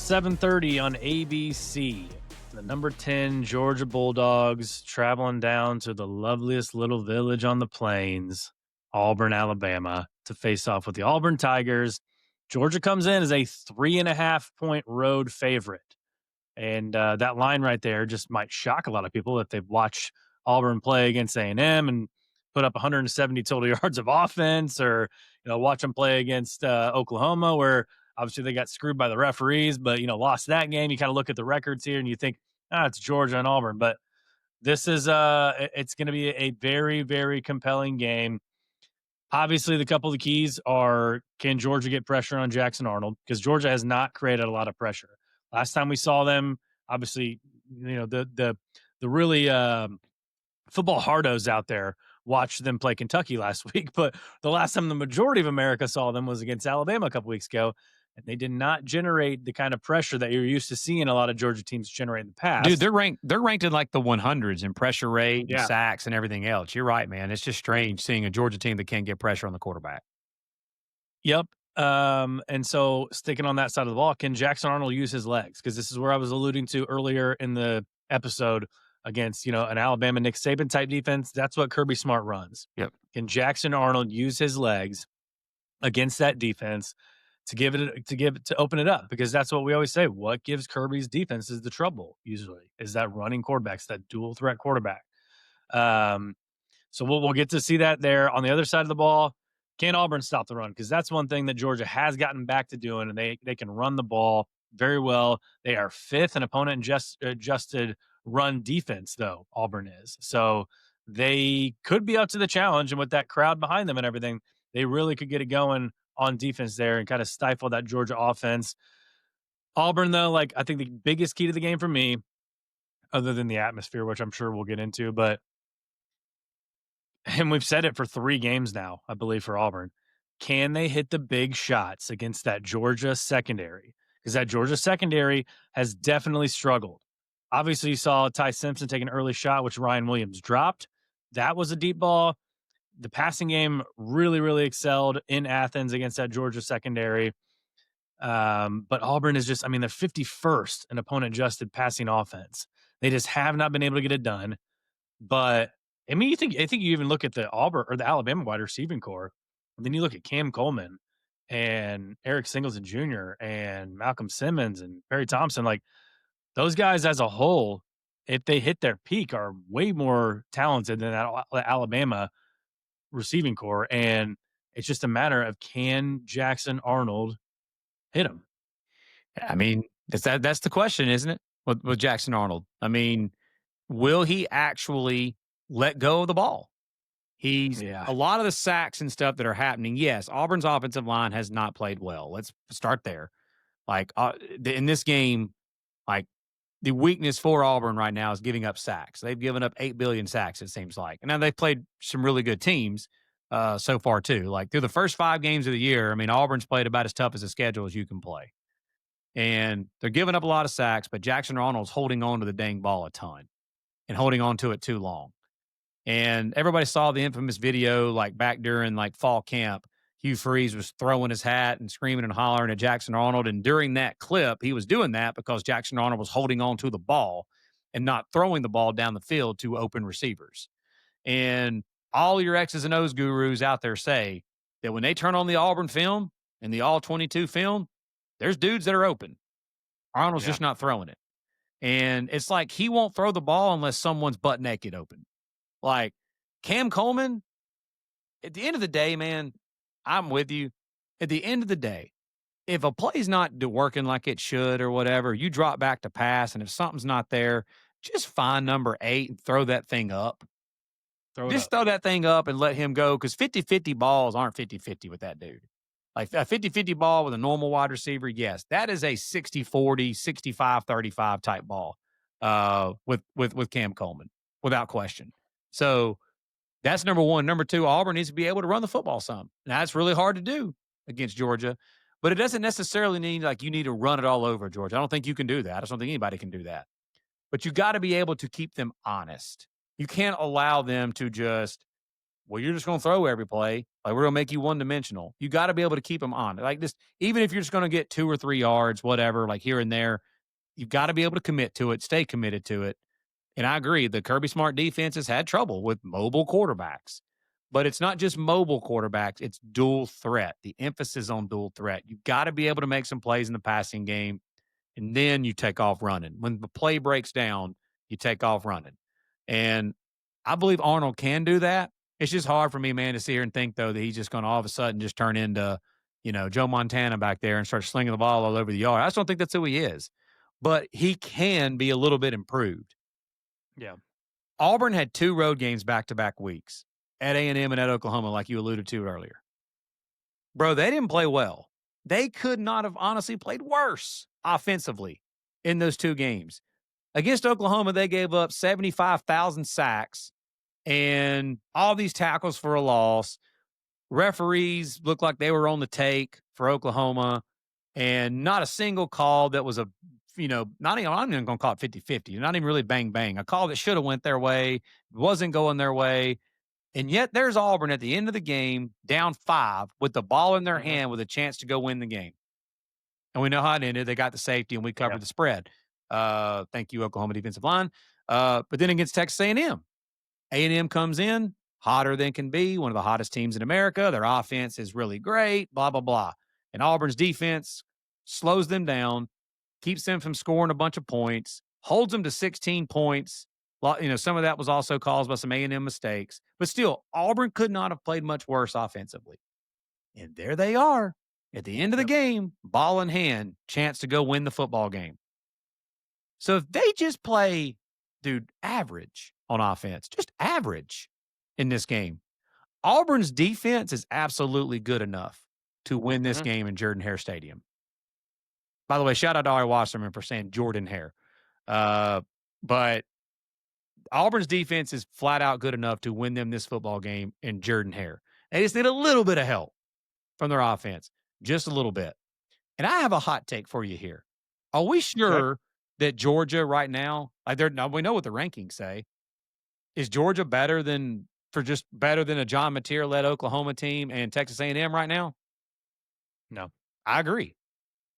7:30 on ABC. The number 10 Georgia Bulldogs traveling down to the loveliest little village on the plains, Auburn, Alabama, to face off with the Auburn Tigers. Georgia comes in as a 3.5-point road favorite. And that line right there just might shock a lot of people if they've watched Auburn play against A&M and put up 170 total yards of offense, or watch them play against Oklahoma, where obviously they got screwed by the referees, but lost that game. You kind of look at the records here and you think, it's Georgia and Auburn, but this is it's going to be a very, very compelling game. Obviously, the couple of the keys are, can Georgia get pressure on Jackson Arnold? Because Georgia has not created a lot of pressure. Last time we saw them, obviously, the really football hardos out there watched them play Kentucky last week. But the last time the majority of America saw them was against Alabama a couple weeks ago, and they did not generate the kind of pressure that you're used to seeing a lot of Georgia teams generate in the past. Dude, they're ranked in like the 100s in pressure rate, and sacks, and everything else. You're right, man. It's just strange seeing a Georgia team that can't get pressure on the quarterback. Yep. And so sticking on that side of the ball, can Jackson Arnold use his legs? Because this is where I was alluding to earlier in the episode against, an Alabama Nick Saban type defense. That's what Kirby Smart runs. Yep. Can Jackson Arnold use his legs against that defense to open it up? Because that's what we always say. What gives Kirby's defense is the trouble usually is that running quarterbacks, that dual threat quarterback. So we'll get to see that there. On the other side of the ball, can Auburn stop the run? Because that's one thing that Georgia has gotten back to doing, and they can run the ball very well. They are fifth in opponent adjusted run defense, though, Auburn is. So they could be up to the challenge, and with that crowd behind them and everything, they really could get it going on defense there and kind of stifle that Georgia offense. Auburn, though, I think the biggest key to the game for me, other than the atmosphere, which I'm sure we'll get into, and we've said it for 3 games now, I believe, for Auburn. Can they hit the big shots against that Georgia secondary? Because that Georgia secondary has definitely struggled. Obviously, you saw Ty Simpson take an early shot, which Ryan Williams dropped. That was a deep ball. The passing game really, really excelled in Athens against that Georgia secondary. But Auburn is just, they're 51st in opponent-adjusted passing offense. They just have not been able to get it done. But I think you even look at the Auburn or the Alabama wide receiving core, and then you look at Cam Coleman and Eric Singleton Jr. and Malcolm Simmons and Perry Thompson. Those guys as a whole, if they hit their peak, are way more talented than that Alabama receiving core. And it's just a matter of, can Jackson Arnold hit him? That's the question, isn't it? With Jackson Arnold. Will he actually let go of the ball? A lot of the sacks and stuff that are happening. Yes, Auburn's offensive line has not played well. Let's start there. In this game, the weakness for Auburn right now is giving up sacks. They've given up 8 billion sacks, it seems like. And now they've played some really good teams so far, too. Through the first 5 games of the year, Auburn's played about as tough as a schedule as you can play. And they're giving up a lot of sacks, but Jackson Arnold's holding on to the dang ball a ton and holding on to it too long. And everybody saw the infamous video, back during fall camp. Hugh Freeze was throwing his hat and screaming and hollering at Jackson Arnold. And during that clip, he was doing that because Jackson Arnold was holding on to the ball and not throwing the ball down the field to open receivers. And all your X's and O's gurus out there say that when they turn on the Auburn film and the All-22 film, there's dudes that are open. Arnold's just not throwing it. And it's he won't throw the ball unless someone's butt naked open. Cam Coleman, at the end of the day, man, I'm with you. At the end of the day, if a play's not working like it should or whatever, you drop back to pass, and if something's not there, just find number 8 and throw that thing up. Throw that thing up and let him go, because 50-50 balls aren't 50-50 with that dude. A 50-50 ball with a normal wide receiver, yes, that is a 60-40, 65-35 type ball with Cam Coleman, without question. So that's number 1. Number 2, Auburn needs to be able to run the football some. Now, that's really hard to do against Georgia, but it doesn't necessarily mean you need to run it all over Georgia. I don't think you can do that. I just don't think anybody can do that. But you got to be able to keep them honest. You can't allow them to just well, you're just going to throw every play. Like, we're going to make you one dimensional. You got to be able to keep them on. Like this, even if you're just going to get 2 or 3 yards, whatever, like here and there, you've got to be able to commit to it, stay committed to it. And I agree, the Kirby Smart defense has had trouble with mobile quarterbacks. But it's not just mobile quarterbacks, it's dual threat, the emphasis on dual threat. You've got to be able to make some plays in the passing game, and then you take off running. When the play breaks down, you take off running. And I believe Arnold can do that. It's just hard for me, man, to sit here and think, though, that he's just going to all of a sudden just turn into, Joe Montana back there and start slinging the ball all over the yard. I just don't think that's who he is. But he can be a little bit improved. Yeah. Auburn had 2 road games back-to-back weeks at A&M and at Oklahoma, like you alluded to earlier. Bro, they didn't play well. They could not have honestly played worse offensively in those 2 games. Against Oklahoma, they gave up 75,000 sacks and all these tackles for a loss. Referees looked like they were on the take for Oklahoma, and not a single call that was not even, I'm not even going to call it 50-50. Not even really bang-bang. A call that should have went their way, wasn't going their way. And yet there's Auburn at the end of the game, down 5, with the ball in their hand with a chance to go win the game. And we know how it ended. They got the safety, and we covered the spread. Thank you, Oklahoma defensive line. But then against Texas A&M, A&M comes in, hotter than can be, one of the hottest teams in America. Their offense is really great, blah, blah, blah. And Auburn's defense slows them down, keeps them from scoring a bunch of points, holds them to 16 points. Some of that was also caused by some A&M mistakes. But still, Auburn could not have played much worse offensively. And there they are at the end of the game, ball in hand, chance to go win the football game. So if they just play, average on offense, just average in this game, Auburn's defense is absolutely good enough to win this game in Jordan-Hare Stadium. By the way, shout out to Ari Wasserman for saying Jordan-Hare. But Auburn's defense is flat out good enough to win them this football game in Jordan-Hare. They just need a little bit of help from their offense, just a little bit. And I have a hot take for you here. Are we sure that Georgia right now, now we know what the rankings say, is Georgia better than a John Mateer-led Oklahoma team and Texas A&M right now? No. I agree.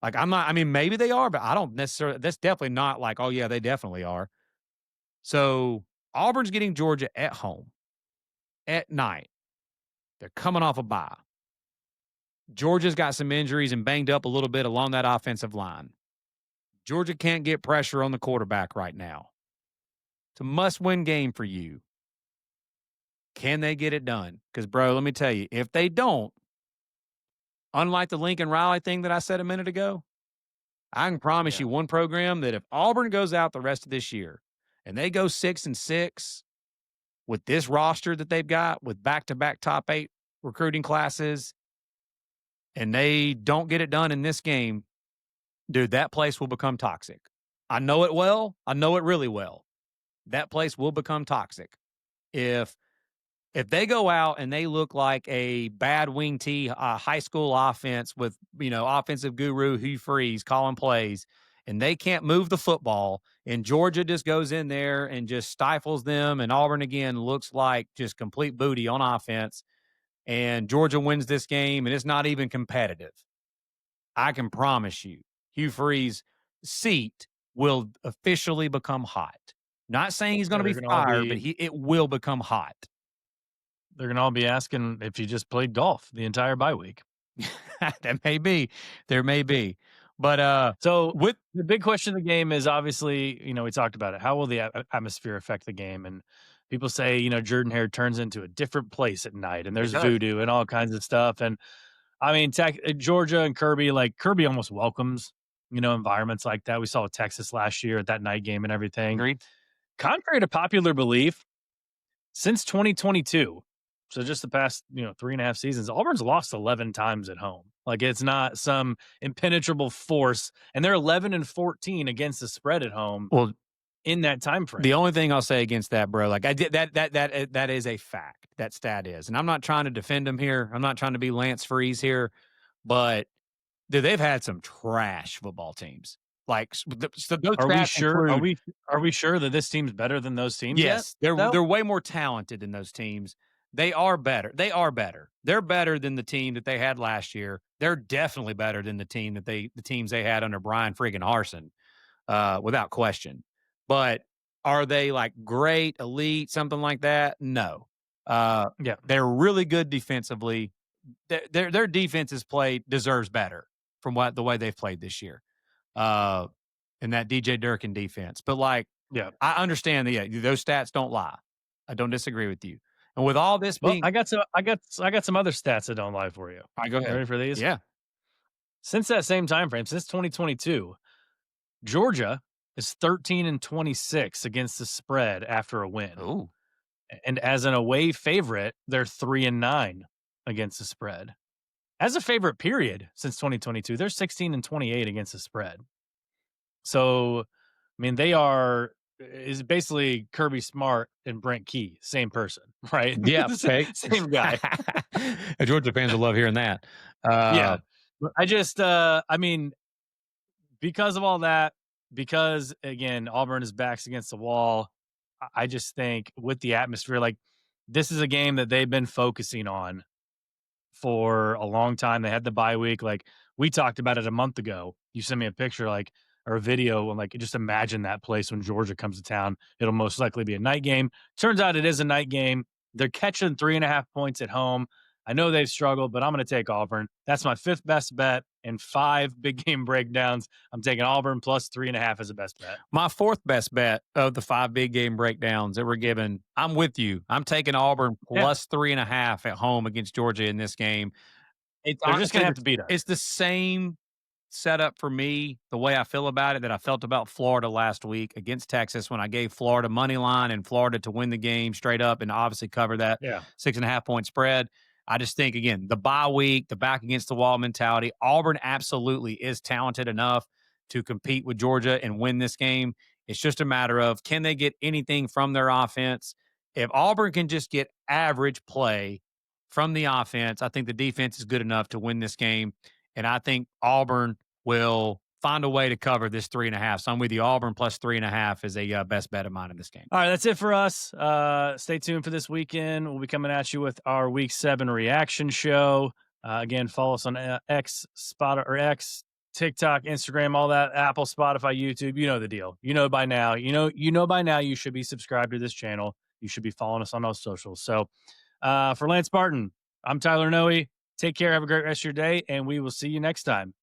Maybe they are, but I don't necessarily, that's definitely not like, oh yeah, they definitely are. So Auburn's getting Georgia at home at night. They're coming off a bye. Georgia's got some injuries and banged up a little bit along that offensive line. Georgia can't get pressure on the quarterback right now. It's a must-win game for you. Can they get it done? Because, bro, let me tell you, if they don't, unlike the Lincoln Riley thing that I said a minute ago, I can promise you one program that if Auburn goes out the rest of this year and they go 6-6 with this roster that they've got with back-to-back top 8 recruiting classes, and they don't get it done in this game, that place will become toxic. I know it well. I know it really well. That place will become toxic. If they go out and they look like a bad wing T high school offense with, offensive guru Hugh Freeze calling plays, and they can't move the football, and Georgia just goes in there and just stifles them, and Auburn again looks like just complete booty on offense, and Georgia wins this game, and it's not even competitive, I can promise you, Hugh Freeze's seat will officially become hot. Not saying he's going to be fired, but it will become hot. They're going to all be asking if he just played golf the entire bye week. That may be. There may be. But so with the big question of the game is obviously, we talked about it. How will the atmosphere affect the game? And people say, Jordan-Hare turns into a different place at night, and there's voodoo and all kinds of stuff. And I mean, Georgia and Kirby, Kirby almost welcomes, environments like that. We saw with Texas last year at that night game and everything. Agreed. Contrary to popular belief, since 2022, so just the past, 3.5 seasons, Auburn's lost 11 times at home. It's not some impenetrable force, and they're 11-14 against the spread at home. Well, in that time frame. The only thing I'll say against that, bro, I did that is a fact. That stat is, and I'm not trying to defend them here. I'm not trying to be Lance Freeze here, but they've had some trash football teams. Are we sure? Are we sure that this team's better than those teams? Yes, they're way more talented than those teams. They are better. They are better. They're better than the team that they had last year. They're definitely better than the teams they had under Brian friggin' Harsin, without question. But are they like great, elite, something like that? No. Yeah. They're really good defensively. Their defenses deserves better from the way they've played this year. In that DJ Durkin defense. But like, Yeah. I understand that those stats don't lie. I don't disagree with you. And with all this Well, being, I got some other stats that don't lie for you. all right, go You ahead. ready for these? Yeah. Since that same time frame, since 2022, Georgia is 13-26 against the spread after a win. Oh, And as an away favorite, they're 3-9 against the spread. As a favorite period since 2022, they're 16-28 against the spread. So, I mean, is basically Kirby Smart and Brent Key, same person, right? yeah. Okay. Same guy. Georgia fans will love hearing that. Yeah. But I mean, because of all that, because again, Auburn is backs against the wall, I just think with the atmosphere, like this is a game that they've been focusing on for a long time. They had the bye week. Like we talked about it a month ago. You sent me a picture, like, or a video, and like just imagine that place when Georgia comes to town. It'll most likely be a night game. Turns out it is a night game. They're catching 3.5 points at home. I know they've struggled, but I'm going to take Auburn. That's my fifth best bet in 5 big game breakdowns. I'm taking Auburn plus 3.5 as a best bet. My fourth best bet of the 5 big game breakdowns that we're given, I'm with you. I'm taking Auburn plus 3.5 at home against Georgia in this game. They're just going to have to beat us. It's the same setup for me, the way I feel about it, that I felt about Florida last week against Texas when I gave Florida money line and Florida to win the game straight up and obviously cover that 6.5 point spread. I just think, again, the bye week, the back against the wall mentality, Auburn absolutely is talented enough to compete with Georgia and win this game. It's just a matter of, can they get anything from their offense? If Auburn can just get average play from the offense, I think the defense is good enough to win this game. And I think Auburn will find a way to cover this 3.5. So I'm with you. Auburn plus 3.5 is a best bet of mine in this game. All right, that's it for us. Stay tuned for this weekend. We'll be coming at you with our Week 7 reaction show. Again, follow us on X, TikTok, Instagram, all that, Apple, Spotify, YouTube. You know the deal. You know by now. You know by now you should be subscribed to this channel. You should be following us on those socials. So for Lance Barton, I'm Tyler Noe. Take care. Have a great rest of your day, and we will see you next time.